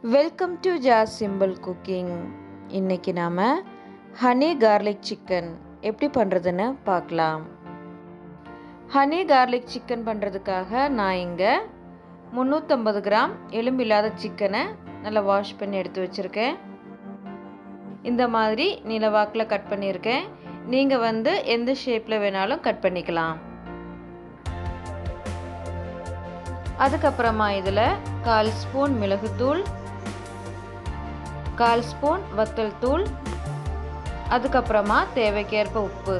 Welcome to jas simple cooking. இன்றைக்கி நாம் honey garlic chicken எப்படி பண்ணுறதுன்னு பார்க்கலாம். ஹனி கார்லிக் சிக்கன் பண்ணுறதுக்காக நான் இங்கே 350 கிராம் எலும்பில்லாத சிக்கனை நல்லா வாஷ் பண்ணி எடுத்து வச்சுருக்கேன். இந்த மாதிரி நீளவாக்கில் கட் பண்ணியிருக்கேன். நீங்கள் எந்த ஷேப்பில் வேணாலும் கட் பண்ணிக்கலாம். அதுக்கப்புறமா இதில் 1/4 ஸ்பூன் மிளகுத்தூள், 1/4 ஸ்பூன் வத்தல் தூள், அதுக்கப்புறமா தேவைக்கேற்ப உப்பு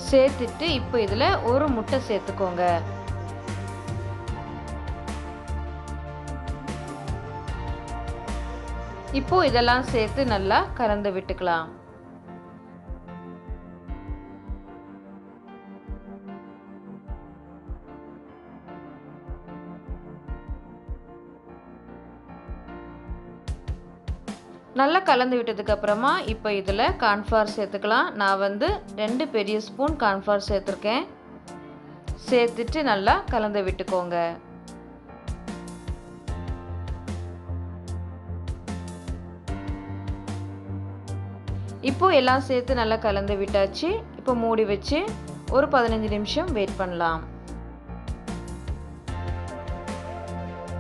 சேர்த்துட்டு இப்போ இதில் ஒரு முட்டை சேர்த்துக்கோங்க. இப்போ இதெல்லாம் சேர்த்து நல்லா கலந்து விட்டுக்கலாம். நல்லா கலந்து விட்டதுக்கு அப்புறமா இப்போ இதில் கார்ன்ஃப்ளவர் சேர்த்துக்கலாம். நான் 2 பெரிய ஸ்பூன் கார்ன்ஃப்ளவர் சேர்த்துருக்கேன். சேர்த்துட்டு நல்லா கலந்து விட்டுக்கோங்க. இப்போ எல்லாம் சேர்த்து நல்லா கலந்து விட்டாச்சு. இப்போ மூடி வச்சு ஒரு 15 நிமிஷம் வெயிட் பண்ணலாம்.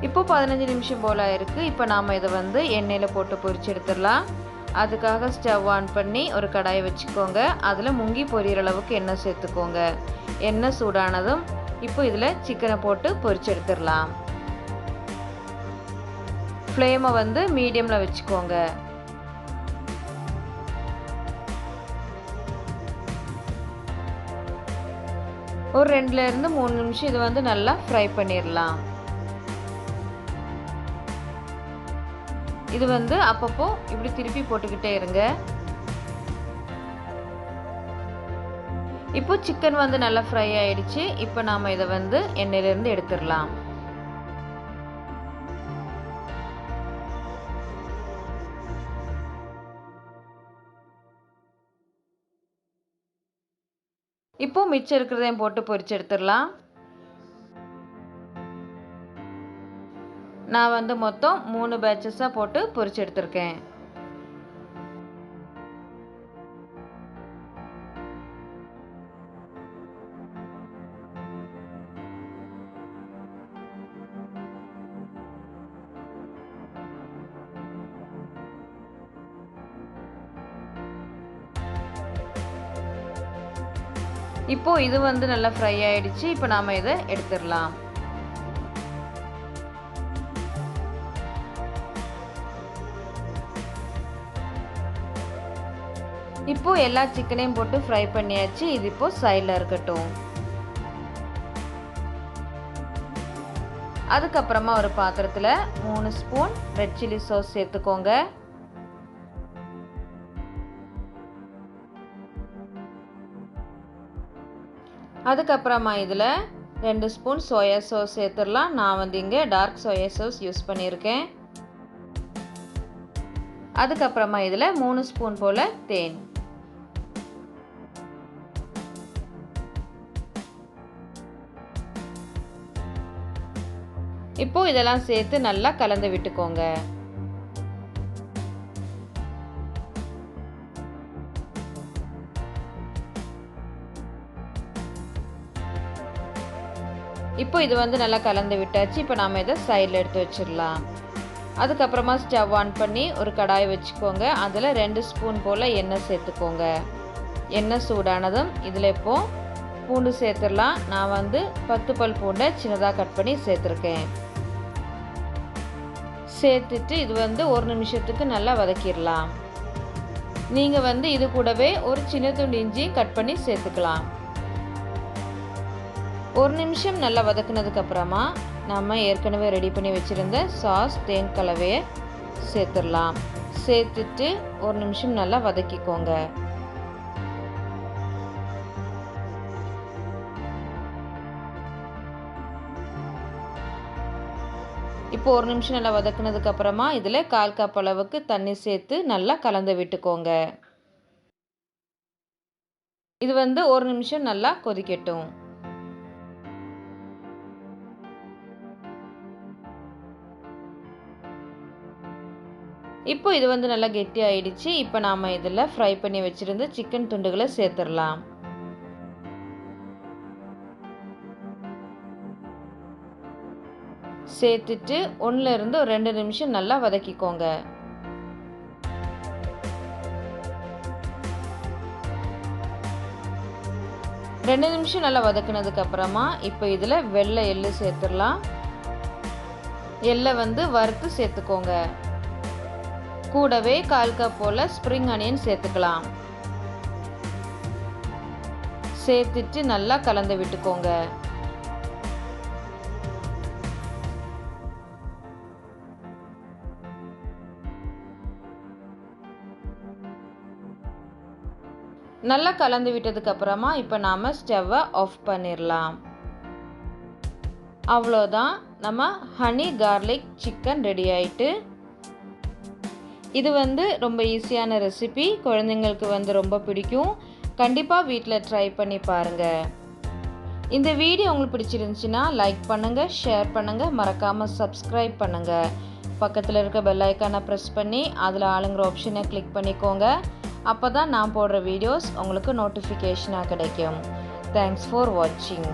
இப்போ 15 நிமிஷம் போல் ஆயிருக்கு. இப்போ நாம் இதை எண்ணெயில் போட்டு பொரிச்சு எடுத்துடலாம். அதுக்காக ஸ்டவ் ஆன் பண்ணி ஒரு கடாயை வச்சுக்கோங்க. அதில் முங்கி பொரியிற அளவுக்கு எண்ணெய் சேர்த்துக்கோங்க. எண்ணெய் சூடானதும் இப்போ இதில் சிக்கனை போட்டு பொரிச்சு எடுத்துடலாம். ஃப்ளேமை மீடியமில் வச்சுக்கோங்க. ஒரு 2லேருந்து 3 நிமிஷம் இது நல்லா ஃப்ரை பண்ணிடலாம். இது அப்பப்போ இப்படி திருப்பி போட்டுக்கிட்டே இருங்க. இப்போ சிக்கன் நல்லா ஃப்ரை ஆயிடுச்சு. இப்போ நாம் இதை எண்ணெயிலேருந்து எடுத்துடலாம். இப்போ மிச்சம் இருக்கிறதையும் போட்டு பொரிச்சு எடுத்துடலாம். நான் மொத்தம் 3 பேட்சஸாக போட்டு பொரிச்சு எடுத்திருக்கேன். இப்போ இது நல்லா ஃப்ரை ஆயிடுச்சு. இப்போ நாம் இதை எடுத்துடலாம். இப்போ எல்லா சிக்கனையும் போட்டு ஃப்ரை பண்ணியாச்சு. இது இப்போ சைடில் இருக்கட்டும். அதுக்கப்புறமா ஒரு பாத்திரத்தில் 3 ஸ்பூன் ரெட் சில்லி சாஸ் சேர்த்துக்கோங்க. அதுக்கப்புறமா இதில் 2 ஸ்பூன் சோயா சாஸ் சேர்த்துடலாம். நான் இங்கே டார்க் சோயா சாஸ் யூஸ் பண்ணியிருக்கேன். அதுக்கப்புறமா இதில் 3 ஸ்பூன் போல் தேன். இப்போ இதெல்லாம் சேர்த்து நல்லா கலந்து விட்டுக்கோங்க. இப்போ இது நல்லா கலந்து விட்டாச்சு. இப்போ நாம் இதை சைடில் எடுத்து வச்சிடலாம். அதுக்கப்புறமா ஸ்டவ் ஆன் பண்ணி ஒரு கடாயை வச்சுக்கோங்க. அதில் 2 ஸ்பூன் போல் எண்ணெய் சேர்த்துக்கோங்க. எண்ணெய் சூடானதும் இதில் இப்போ பூண்டு சேர்த்துடலாம். நான் 10 பல் பூண்டை சின்னதாக கட் பண்ணி சேர்த்துருக்கேன். சேர்த்துட்டு இது 1 நிமிஷத்துக்கு நல்லா வதக்கிடலாம். நீங்கள் இது கூடவே ஒரு சின்ன துண்டு இஞ்சி கட் பண்ணி சேர்த்துக்கலாம். 1 நிமிஷம் நல்லா வதக்குனதுக்கு அப்புறமா நம்ம ஏற்கனவே ரெடி பண்ணி வச்சுருந்த சாஸ் தேன் கலவையை சேர்த்துடலாம். சேர்த்துட்டு 1 நிமிஷம் நல்லா வதக்கிக்கோங்க. இப்போ 1 நிமிஷம் நல்லா வதக்குனதுக்கு அப்புறமா இதில் 1/4 கப் அளவுக்கு தண்ணி சேர்த்து நல்லா கலந்து விட்டுக்கோங்க. இது 1 நிமிஷம் நல்லா கொதிக்கட்டும். இப்போ இது வந்து நல்லா கெட்டி ஆயிடுச்சு. இப்போ நாம் இதில் ஃப்ரை பண்ணி வச்சுருந்த சிக்கன் துண்டுகளை சேர்த்துடலாம். சேர்த்துட்டு 1லேருந்து ஒரு 2 நிமிஷம் நல்லா வதக்கிக்கோங்க. ரெண்டு நிமிஷம் நல்லா வதக்குனதுக்கு அப்புறமா இப்போ இதில் வெள்ளை எள்ளு சேர்த்துடலாம். எள்ளை வந்து வறுத்து சேர்த்துக்கோங்க. கூடவே 1/4 கப் போல் ஸ்ப்ரிங் ஆனியன் சேர்த்துக்கலாம். சேர்த்துட்டு நல்லா கலந்து விட்டுக்கோங்க. நல்லா கலந்து விட்டதுக்கு அப்புறமா இப்போ நாம் ஸ்டவ்வை ஆஃப் பண்ணிடலாம். அவ்வளோதான், நம்ம ஹனி கார்லிக் சிக்கன் ரெடி ஆயிட்டு. இது வந்து ரொம்ப ஈஸியான ரெசிபி, குழந்தைங்களுக்கு வந்து ரொம்ப பிடிக்கும். கண்டிப்பாக வீட்டில் ட்ரை பண்ணி பாருங்கள். இந்த வீடியோ உங்களுக்கு பிடிச்சிருந்துச்சுன்னா லைக் பண்ணுங்கள், ஷேர் பண்ணுங்கள், மறக்காமல் சப்ஸ்கிரைப் பண்ணுங்கள். பக்கத்தில் இருக்க பெல் ஐக்கானை ப்ரெஸ் பண்ணி அதில் ஆளுங்கிற ஆப்ஷனை கிளிக் பண்ணிக்கோங்க. அப்போ தான் நான் போடுற வீடியோஸ் உங்களுக்கு நோட்டிஃபிகேஷனாக கிடைக்கும். தேங்க்ஸ் ஃபார் வாட்சிங்.